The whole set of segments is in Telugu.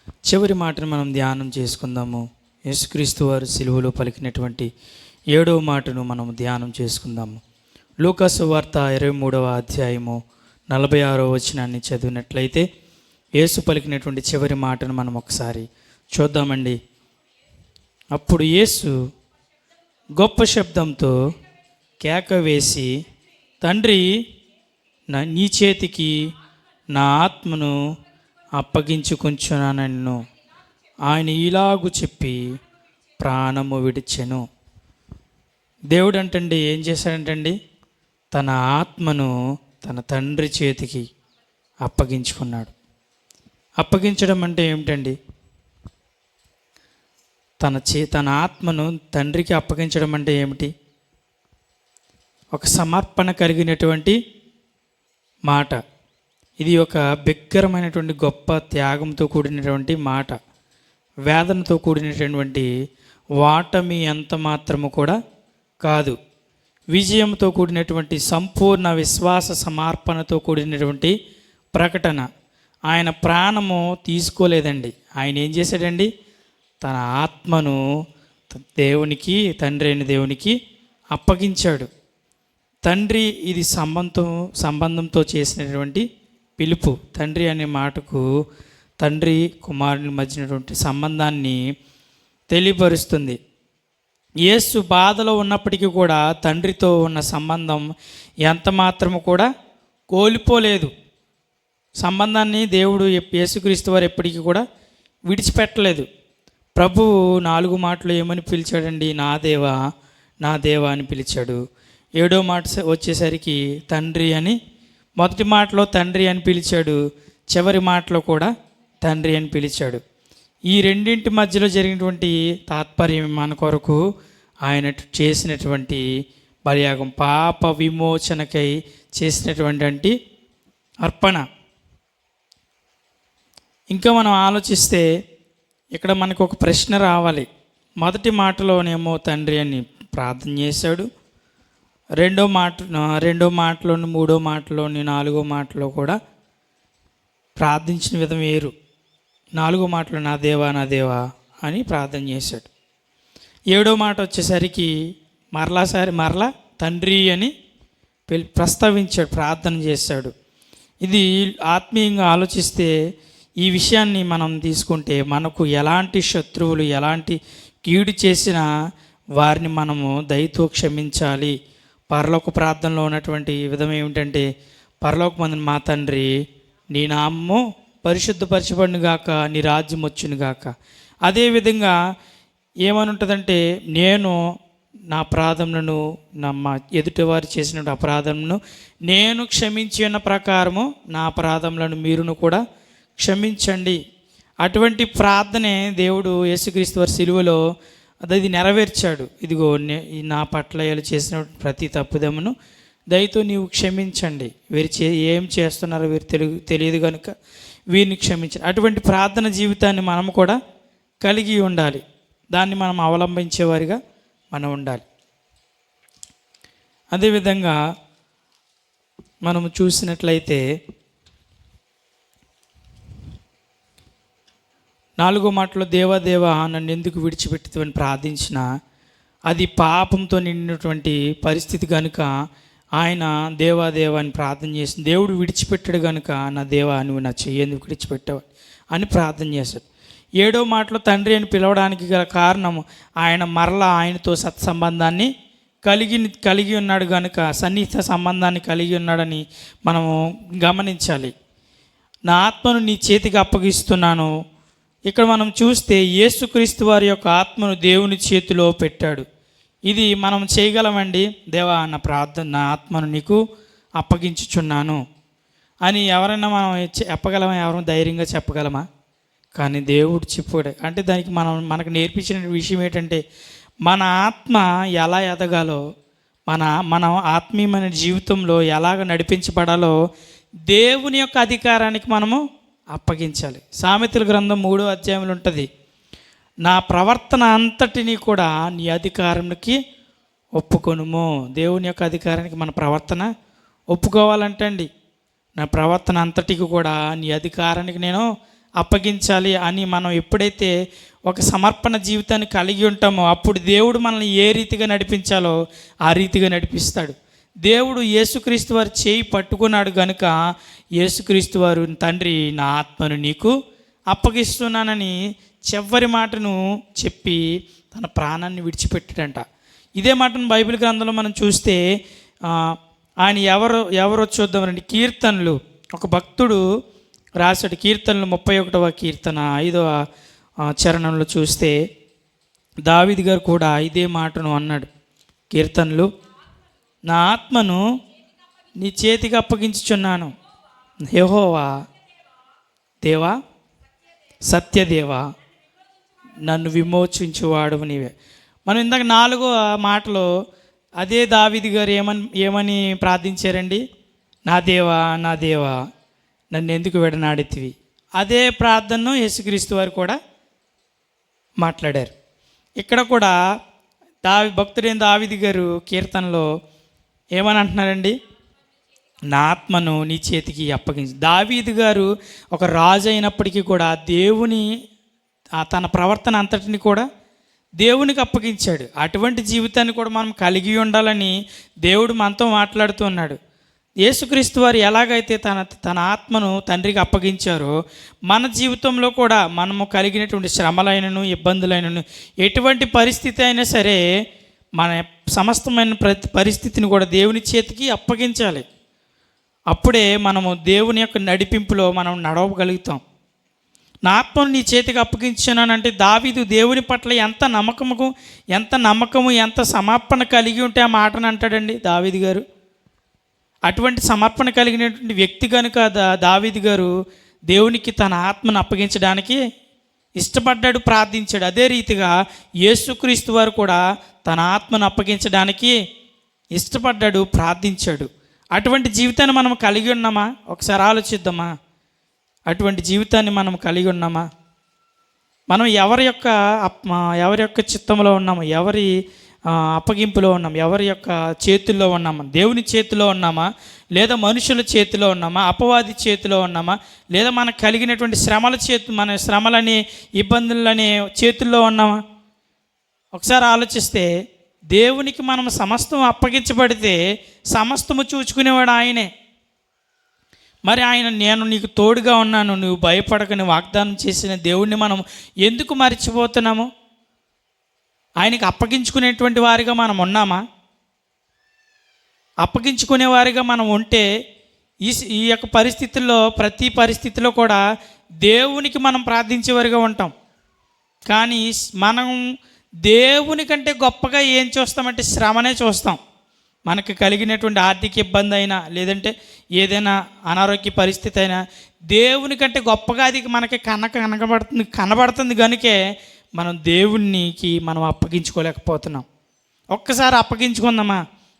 చివరి మాటను మనం ధ్యానం చేసుకుందాము. యేసుక్రీస్తు వారు సిలువలో పలికినటువంటి 7వ మాటను మనం ధ్యానం చేసుకుందాము. లూకాసు వార్త 23వ అధ్యాయము 46వ వచనాన్ని చదివినట్లయితే యేసు పలికినటువంటి చివరి మాటను మనం ఒకసారి చూద్దామండి. అప్పుడు యేసు గొప్ప శబ్దంతో కేక వేసి, తండ్రి, నీ చేతికి నా ఆత్మను అప్పగించుకుంటున్నానన్ను. ఆయన ఇలాగు చెప్పి ప్రాణము విడిచెను. దేవుడు అంటండి ఏం చేశాడంటండి, తన ఆత్మను తన తండ్రి చేతికి అప్పగించుకున్నాడు. అప్పగించడం అంటే ఏమిటండి? తన ఆత్మను తండ్రికి అప్పగించడం అంటే ఏమిటి? ఒక సమర్పణ కలిగినటువంటి మాట. ఇది ఒక బిగ్గరమైనటువంటి గొప్ప త్యాగంతో కూడినటువంటి మాట. వేదనతో కూడినటువంటి వాటమి ఎంత మాత్రము కూడా కాదు. విజయంతో కూడినటువంటి సంపూర్ణ విశ్వాస సమర్పణతో కూడినటువంటి ప్రకటన. ఆయన ప్రాణము తీసుకోలేదండి. ఆయన ఏం చేశాడండి? తన ఆత్మను దేవునికి, తండ్రి అయిన దేవునికి అప్పగించాడు. తండ్రి, ఇది సంబంధంతో చేసినటువంటి పిలుపు. తండ్రి అనే మాటకు తండ్రి కుమారుని మధ్యనటువంటి సంబంధాన్ని తెలియపరుస్తుంది. యేసు బాధలో ఉన్నప్పటికీ కూడా తండ్రితో ఉన్న సంబంధం ఎంత మాత్రము కూడా కోల్పోలేదు. సంబంధాన్ని దేవుడు యేసుక్రీస్తు వారు ఎప్పటికీ కూడా విడిచిపెట్టలేదు. ప్రభువు 4 మాటలు ఏమని పిలిచాడండి? నా దేవా, నా దేవా అని పిలిచాడు. 7వ మాట వచ్చేసరికి తండ్రి అని, మొదటి మాటలో తండ్రి అని పిలిచాడు, చివరి మాటలో కూడా తండ్రి అని పిలిచాడు. ఈ రెండింటి మధ్యలో జరిగినటువంటి తాత్పర్యం మన కొరకు ఆయన చేసినటువంటి బలియాగం, పాప విమోచనకై చేసినటువంటి అర్పణ. ఇంకా మనం ఆలోచిస్తే ఇక్కడ మనకు ఒక ప్రశ్న రావాలి. మొదటి మాటలోనేమో తండ్రి అని ప్రార్థన చేశాడు. రెండో మాటలోని, 3వ మాటలోని, 4వ మాటలో కూడా ప్రార్థించిన విధం వేరు. 4వ మాటలో నా దేవా, నా దేవా అని ప్రార్థన చేశాడు. 7వ మాట వచ్చేసరికి మరలా తండ్రి అని ప్రస్తావించాడు, ప్రార్థన చేశాడు. ఇది ఆత్మీయంగా ఆలోచిస్తే ఈ విషయాన్ని మనం తీసుకుంటే మనకు ఎలాంటి శత్రువులు, ఎలాంటి కీడు చేసినా వారిని మనము దయతో క్షమించాలి. పరలోక ప్రార్థనలో ఉన్నటువంటి విధం ఏమిటంటే, పరలోకమందున మా తండ్రి, నీ నామము పరిశుద్ధపరచబడును గాక, నీ రాజ్యం వచ్చును గాక. అదేవిధంగా ఏమని ఉంటుందంటే, నేను నా అపరాధములను, మా ఎదుటివారు చేసిన అపరాధములను నేను క్షమించి ఉన్న ప్రకారము నా అపరాధములను మీరును కూడా క్షమించండి. అటువంటి ప్రార్థనే దేవుడు యేసుక్రీస్తు వారి సిలువలో అది నెరవేర్చాడు. ఇదిగో నా పట్ల వీళ్ళు చేసిన ప్రతి తప్పుదమును దయతో నీవు క్షమించండి, వీరు ఏం చేస్తున్నారో వీరు తెలియదు కనుక వీరిని క్షమించండి. అటువంటి ప్రార్థన జీవితాన్ని మనం కూడా కలిగి ఉండాలి. దాన్ని మనం అవలంబించేవారిగా మనం ఉండాలి. అదేవిధంగా మనము చూసినట్లయితే 4వ మాటలో దేవా దేవా నన్ను ఎందుకు విడిచిపెట్టుతావని ప్రార్థించిన, అది పాపంతో నిండినటువంటి పరిస్థితి కనుక ఆయన దేవా దేవా అని ప్రార్థన చేసి, దేవుడు విడిచిపెట్టాడు కనుక నా దేవా నువ్వు నా చెయ్యి ఎందుకు విడిచిపెట్టావు అని ప్రార్థన చేశాడు. 7వ మాటలో తండ్రి అని పిలవడానికి గల కారణం, ఆయన మరలా ఆయనతో సత్సంబంధాన్ని కలిగి ఉన్నాడు కనుక, సన్నిహిత సంబంధాన్ని కలిగి ఉన్నాడని మనము గమనించాలి. నా ఆత్మను నీ చేతికి అప్పగిస్తున్నాను. ఇక్కడ మనం చూస్తే యేసుక్రీస్తు వారి యొక్క ఆత్మను దేవుని చేతిలో పెట్టాడు. ఇది మనం చేయగలమండి. దేవా, నా ఆత్మను నీకు అప్పగించుచున్నాను అని ఎవరైనా మనం చెప్పగలమా? ఎవరైనా ధైర్యంగా చెప్పగలమా? కానీ దేవుడు చెప్పాడు. అంటే దానికి మనకు నేర్పించిన విషయం ఏంటంటే, మన ఆత్మ ఎలా ఎదగాలో, మన ఆత్మీయమైన జీవితంలో ఎలాగ నడిపించబడాలో దేవుని యొక్క అధికారానికి మనము అప్పగించాలి. సామెతల గ్రంథం 3వ అధ్యాయంలో ఉంటుంది, నా ప్రవర్తన అంతటినీ కూడా నీ అధికారానికి ఒప్పుకొనుము. దేవుని యొక్క అధికారానికి మన ప్రవర్తన ఒప్పుకోవాలంటండి. నా ప్రవర్తన అంతటికి కూడా నీ అధికారానికి నేను అప్పగించాలి అని మనం ఎప్పుడైతే ఒక సమర్పణ జీవితాన్ని కలిగి ఉంటామో అప్పుడు దేవుడు మనల్ని ఏ రీతిగా నడిపించాలో ఆ రీతిగా నడిపిస్తాడు. దేవుడు యేసుక్రీస్తు వారు చేయి పట్టుకున్నాడు కనుక యేసుక్రీస్తు వారు, తండ్రి నా ఆత్మను నీకు అప్పగిస్తున్నానని చివరి మాటను చెప్పి తన ప్రాణాన్ని విడిచిపెట్టాడంట. ఇదే మాటను బైబిల్ గ్రంథంలో మనం చూస్తే ఆయన ఎవరో చూద్దామండి. కీర్తనలు ఒక భక్తుడు రాశాడు. కీర్తనలు 31వ కీర్తన 5వ చరణంలో చూస్తే దావీదు గారు కూడా ఇదే మాటను అన్నాడు. కీర్తనలు, నా ఆత్మను నీ చేతికి అప్పగించుచున్నాను, యెహోవా దేవా సత్యదేవా నన్ను విమోచించువాడు నీవే. మనం ఇందాక 4వ మాటలో అదే దావీదు గారు ఏమని ప్రార్థించారండి? నా దేవా నా దేవా నన్ను ఎందుకు విడనాడితివి. అదే ప్రార్థనను యేసుక్రీస్తు వారు కూడా మాట్లాడారు. ఇక్కడ కూడా భక్తుడైన దావీదు గారు కీర్తనలో ఏమని అంటున్నారండి? నా ఆత్మను నీ చేతికి అప్పగించి. దావీదు గారు ఒక రాజు అయినప్పటికీ కూడా దేవుని తన ప్రవర్తన అంతటిని కూడా దేవునికి అప్పగించాడు. అటువంటి జీవితాన్ని కూడా మనం కలిగి ఉండాలని దేవుడు మనతో మాట్లాడుతూ ఉన్నాడు. యేసుక్రీస్తు వారు ఎలాగైతే తన ఆత్మను తండ్రికి అప్పగించారో మన జీవితంలో కూడా మనము కలిగినటువంటి శ్రమలైనను ఇబ్బందులైనను ఎటువంటి పరిస్థితి అయినా సరే మన సమస్తమైన పరిస్థితిని కూడా దేవుని చేతికి అప్పగించాలి. అప్పుడే మనము దేవుని యొక్క నడిపింపులో మనం నడవగలుగుతాం. నా ఆత్మను నీ చేతికి అప్పగించానంటే దావీదు దేవుని పట్ల ఎంత నమ్మకము ఎంత సమర్పణ కలిగి ఉంటే ఆ మాటను అంటాడండి దావీదు గారు. అటువంటి సమర్పణ కలిగినటువంటి వ్యక్తి కనుక దావీదు గారు దేవునికి తన ఆత్మను అప్పగించడానికి ఇష్టపడ్డాడు, ప్రార్థించాడు. అదే రీతిగా యేసుక్రీస్తు వారు కూడా తన ఆత్మను అప్పగించడానికి ఇష్టపడ్డాడు, ప్రార్థించాడు. అటువంటి జీవితాన్ని మనం కలిగి ఉన్నామా? ఒకసారి ఆలోచిద్దామా? అటువంటి జీవితాన్ని మనం కలిగి ఉన్నామా? మనం ఎవరి యొక్క చిత్తంలో ఉన్నాము? ఎవరి అప్పగింపులో ఉన్నాం? ఎవరి యొక్క చేతుల్లో ఉన్నామా? దేవుని చేతిలో ఉన్నామా? లేదా మనుషుల చేతిలో ఉన్నామా? అపవాది చేతిలో ఉన్నామా? లేదా మనకు కలిగినటువంటి మన శ్రమలని ఇబ్బందులని చేతుల్లో ఉన్నామా? ఒకసారి ఆలోచిస్తే దేవునికి మనం సమస్తం అప్పగించబడితే సమస్తము చూచుకునేవాడు ఆయనే. మరి ఆయన నేను నీకు తోడుగా ఉన్నాను, నువ్వు భయపడకని వాగ్దానం చేసిన దేవుణ్ణి మనం ఎందుకు మర్చిపోతున్నాము? ఆయనకి అప్పగించుకునేటువంటి వారిగా మనం ఉన్నామా? అప్పగించుకునే వారిగా మనం ఉంటే ఈ యొక్క పరిస్థితుల్లో ప్రతి పరిస్థితిలో కూడా దేవునికి మనం ప్రార్థించేవారిగా ఉంటాం. కానీ మనం దేవుని కంటే గొప్పగా ఏం చూస్తామంటే శ్రమనే చూస్తాం. మనకు కలిగినటువంటి ఆర్థిక ఇబ్బంది అయినా లేదంటే ఏదైనా అనారోగ్య పరిస్థితి అయినా దేవుని కంటే గొప్పగా అది మనకి కనబడుతుంది కనుకే మనం దేవునికి మనం అప్పగించుకోలేకపోతున్నాం. ఒక్కసారి అప్పగించుకుందామా?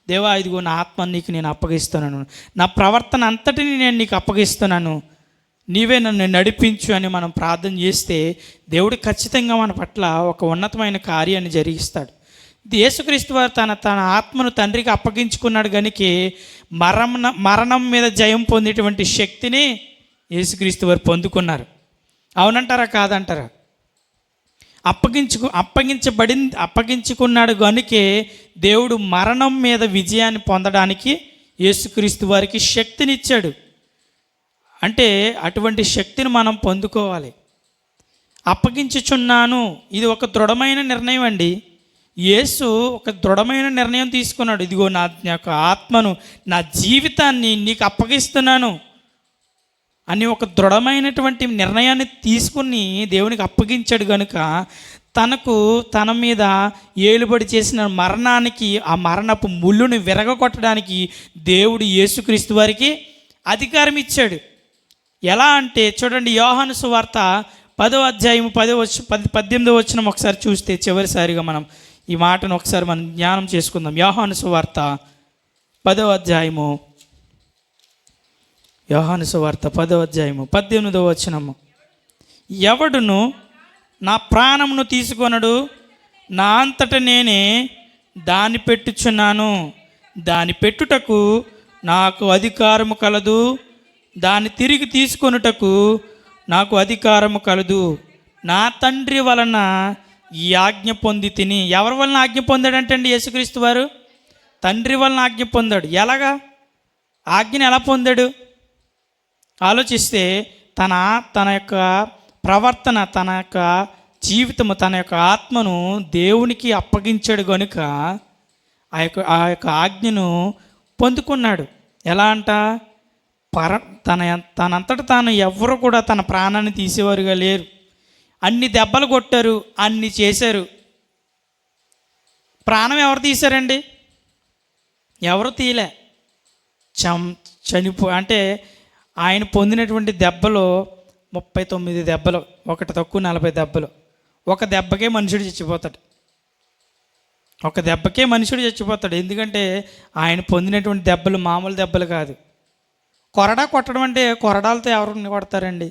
దేవా ఇదిగో నా ఆత్మ నీకు నేను అప్పగిస్తున్నాను, నా ప్రవర్తన అంతటిని నేను నీకు అప్పగిస్తున్నాను, నీవే నన్ను నడిపించు అని మనం ప్రార్థన చేస్తే దేవుడు ఖచ్చితంగా మన పట్ల ఒక ఉన్నతమైన కార్యాన్ని జరిగిస్తాడు. యేసుక్రీస్తు వారు తన ఆత్మను తండ్రికి అప్పగించుకున్నాడు కనుక మరణం మీద జయం పొందేటువంటి శక్తిని యేసుక్రీస్తు వారు పొందుకున్నారు. అవునంటారా కాదంటారా? అప్పగించుకున్నాడు కనుకే దేవుడు మరణం మీద విజయాన్ని పొందడానికి యేసుక్రీస్తు వారికి శక్తినిచ్చాడు. అంటే అటువంటి శక్తిని మనం పొందుకోవాలి. అప్పగించుచున్నాను, ఇది ఒక దృఢమైన నిర్ణయం అండి. యేసు ఒక దృఢమైన నిర్ణయం తీసుకున్నాడు. ఇదిగో నా యొక్క ఆత్మను, నా జీవితాన్ని నీకు అప్పగిస్తున్నాను అని ఒక దృఢమైనటువంటి నిర్ణయాన్ని తీసుకుని దేవునికి అప్పగించాడు కనుక తన మీద ఏలుబడి చేసిన మరణానికి, ఆ మరణపు ముళ్ళుని విరగొట్టడానికి దేవుడు యేసుక్రీస్తు వారికి అధికారం ఇచ్చాడు. ఎలా అంటే చూడండి, యోహాను సువార్త 10వ అధ్యాయం 18వ వచనం ఒకసారి చూస్తే చివరిసారిగా మనం ఈ మాటను ఒకసారి మనం జ్ఞానం చేసుకుందాం. యోహాను సువార్త 10వ అధ్యాయము 18వ వచనము. ఎవడును నా ప్రాణమును తీసుకొనడు, నా అంతట నేనే దాన్ని పెట్టుచున్నాను, దాని పెట్టుటకు నాకు అధికారము కలదు, దాన్ని తిరిగి తీసుకొనుటకు నాకు అధికారము కలదు, నా తండ్రి వలన ఈ ఆజ్ఞ పొంది తిని. ఎవరి వలన ఆజ్ఞ పొందాడంటే అండి యేసుక్రీస్తు వారు తండ్రి వలన ఆజ్ఞ పొందాడు. ఎలాగా ఆజ్ఞను ఎలా పొందాడు ఆలోచిస్తే, తన తన యొక్క ప్రవర్తన, తన యొక్క జీవితము, తన యొక్క ఆత్మను దేవునికి అప్పగించాడు కనుక ఆ యొక్క ఆజ్ఞను పొందుకున్నాడు. ఎలా అంట, తనంతట తాను ఎవరు కూడా తన ప్రాణాన్ని తీసేవారుగా లేరు. అన్ని దెబ్బలు కొట్టారు, అన్ని చేశారు. ప్రాణం ఎవరు తీశారండి? ఎవరు తీయలే. అంటే ఆయన పొందినటువంటి దెబ్బలు 39 దెబ్బలు, ఒకటి తక్కువ 40 దెబ్బలు. ఒక దెబ్బకే మనుషుడు చచ్చిపోతాడు. ఒక దెబ్బకే మనుషుడు చచ్చిపోతాడు. ఎందుకంటే ఆయన పొందినటువంటి దెబ్బలు మామూలు దెబ్బలు కాదు. కొరడా కొట్టడం అంటే కొరడాలతో ఎవరు కొడతారండి?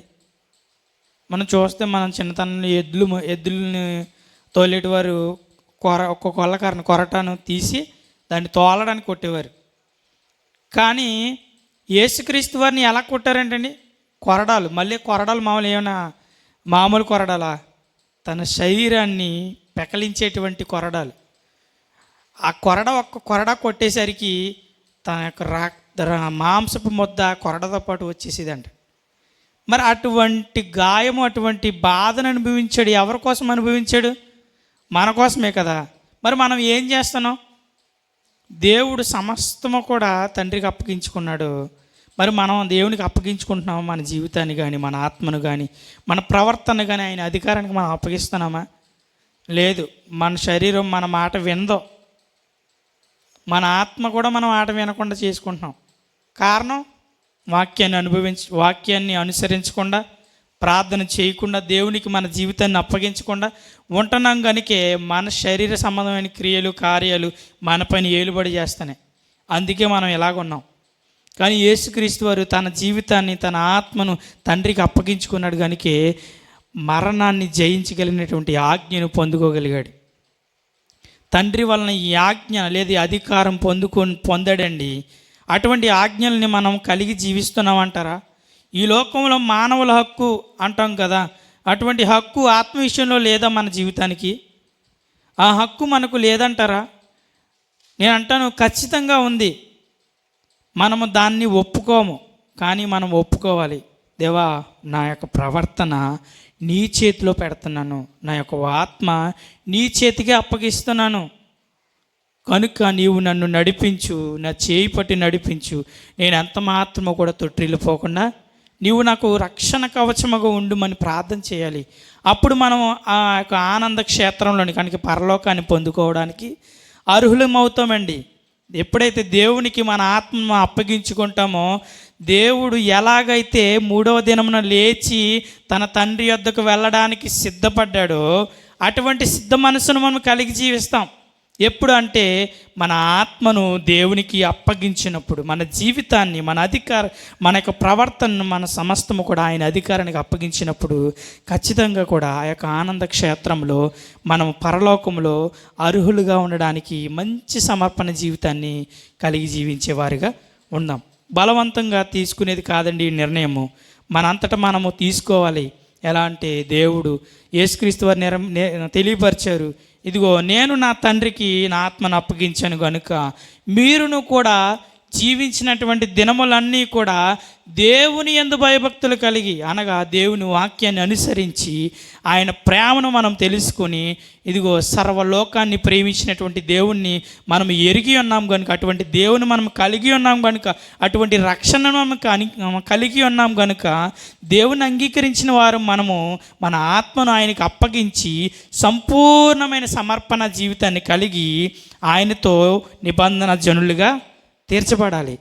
మనం చూస్తే మనం చిన్నతనంలో ఎద్దుల్ని తోలేటి వారు ఒక కొరటాను తీసి దాన్ని తోలడానికి కొట్టేవారు. కానీ యేసుక్రీస్తు వారిని ఎలా కొట్టారంటండి? కొరడాలు. మళ్ళీ కొరడాలు మామూలు ఏమైనా మామూలు కొరడాలా? తన శరీరాన్ని పెకలించేటువంటి కొరడాలు. ఆ ఒక్క కొరడా కొట్టేసరికి తన యొక్క మాంసపు ముద్ద కొరడతో పాటు వచ్చేసేదంట. మరి అటువంటి గాయము, అటువంటి బాధను అనుభవించాడు. ఎవరి కోసం అనుభవించాడు? మన కోసమే కదా. మరి మనం ఏం చేస్తున్నాం? దేవుడు సమస్తము కూడా తండ్రికి అప్పగించుకున్నాడు. మరి మనం దేవునికి అప్పగించుకుంటున్నామా? మన జీవితాన్ని కానీ, మన ఆత్మను కానీ, మన ప్రవర్తన కానీ ఆయన అధికారానికి మనం అప్పగిస్తున్నామా? లేదు. మన శరీరం మన మాట వినదో, మన ఆత్మ కూడా మనం మాట వినకుండా చేసుకుంటున్నాం. కారణం, వాక్యాన్ని అనుసరించకుండా, ప్రార్థన చేయకుండా, దేవునికి మన జీవితాన్ని అప్పగించకుండా ఉంటున్నాం. కనుకే మన శరీర సంబంధమైన క్రియలు, కార్యాలు మన పని ఏలుబడి చేస్తాయి. అందుకే మనం ఇలాగున్నాం. కానీ యేసుక్రీస్తు వారు తన జీవితాన్ని, తన ఆత్మను తండ్రికి అప్పగించుకున్నాడు. కనుకే మరణాన్ని జయించగలిగినటువంటి ఆజ్ఞను పొందుకోగలిగాడు. తండ్రి వలన ఈ ఆజ్ఞ లేదా అధికారం పొందాడండి. అటువంటి ఆజ్ఞల్ని మనం కలిగి జీవిస్తున్నామంటారా? ఈ లోకంలో మానవుల హక్కు అంటాం కదా, అటువంటి హక్కు ఆత్మ విషయంలో లేదా మన జీవితానికి? ఆ హక్కు మనకు లేదంటారా? నేను అంటాను, ఖచ్చితంగా ఉంది. మనము దాన్ని ఒప్పుకోము, కానీ మనం ఒప్పుకోవాలి. దేవా, నా యొక్క ప్రవర్తన నీ చేతిలో పెడుతున్నాను, నా యొక్క ఆత్మ నీ చేతికే అప్పగిస్తున్నాను కనుక నీవు నన్ను నడిపించు, నా చేయి పట్టి నడిపించు. నేను ఎంత మాత్రమో కూడా తొట్టిల్లిపోకుండా నీవు నాకు రక్షణ కవచముగా ఉండుమని ప్రార్థన చేయాలి. అప్పుడు మనం ఆ యొక్క ఆనంద క్షేత్రంలోని కనుక పరలోకాన్ని పొందుకోవడానికి అర్హులమవుతామండి. ఎప్పుడైతే దేవునికి మన ఆత్మను అప్పగించుకుంటామో, దేవుడు ఎలాగైతే 3వ దినమున లేచి తన తండ్రి యొద్దకు వెళ్ళడానికి సిద్ధపడ్డాడో అటువంటి సిద్ధ మనసును మనం కలిగి జీవిస్తాం. ఎప్పుడు అంటే మన ఆత్మను దేవునికి అప్పగించినప్పుడు, మన జీవితాన్ని, మన యొక్క ప్రవర్తనను, మన సమస్తము కూడా ఆయన అధికారానికి అప్పగించినప్పుడు ఖచ్చితంగా కూడా ఆ యొక్క ఆనంద క్షేత్రంలో మనం పరలోకంలో అర్హులుగా ఉండడానికి మంచి సమర్పణ జీవితాన్ని కలిగి జీవించేవారిగా ఉందాం. బలవంతంగా తీసుకునేది కాదండి ఈ నిర్ణయము, మనంతటా మనము తీసుకోవాలి. ఎలా అంటే దేవుడు యేసుక్రీస్తు వారు తెలియపరిచారు, ఇదిగో నేను నా తండ్రికి నా ఆత్మను అప్పగించాను కనుక మీరును కూడా జీవించినటువంటి దినములన్నీ కూడా దేవుని యందు భయభక్తులు కలిగి, అనగా దేవుని వాక్యాన్ని అనుసరించి ఆయన ప్రేమను మనం తెలుసుకొని, ఇదిగో సర్వలోకాన్ని ప్రేమించినటువంటి దేవుణ్ణి మనం ఎరిగి ఉన్నాం కనుక, అటువంటి దేవుని మనం కలిగి ఉన్నాం కనుక, అటువంటి రక్షణను మనం కలిగి ఉన్నాం కనుక, దేవుని అంగీకరించిన వారు మనము మన ఆత్మను ఆయనకు అప్పగించి సంపూర్ణమైన సమర్పణ జీవితాన్ని కలిగి ఆయనతో నిబంధన జనులుగా తీర్చబడాలి.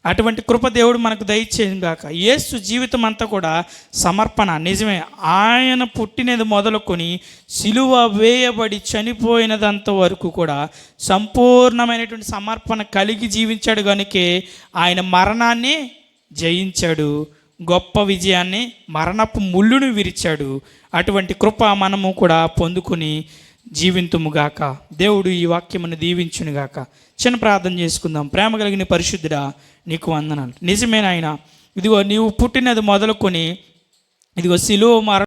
అటువంటి కృప దేవుడు మనకు దయచేయను గాక. యేసు జీవితం అంతా కూడా సమర్పణ. నిజమే, ఆయన పుట్టినది మొదలుకొని సిలువ వేయబడి చనిపోయినదంత వరకు కూడా సంపూర్ణమైనటువంటి సమర్పణ కలిగి జీవించాడు కనుకే ఆయన మరణాన్ని జయించాడు, గొప్ప విజయాన్ని, మరణపు ముళ్ళును విరిచాడు. అటువంటి కృప మనము కూడా పొందుకుని జీవింతుముగాక. దేవుడు ఈ వాక్యమును దీవించునుగాక. చిన్న ప్రార్థన చేసుకుందాం. ప్రేమ కలిగిన పరిశుద్ధుడా, నీకు వందనాలు. నిజమేనాయన, ఇదిగో నీవు పుట్టినది మొదలుకొని ఇదిగో సిలువ మరణం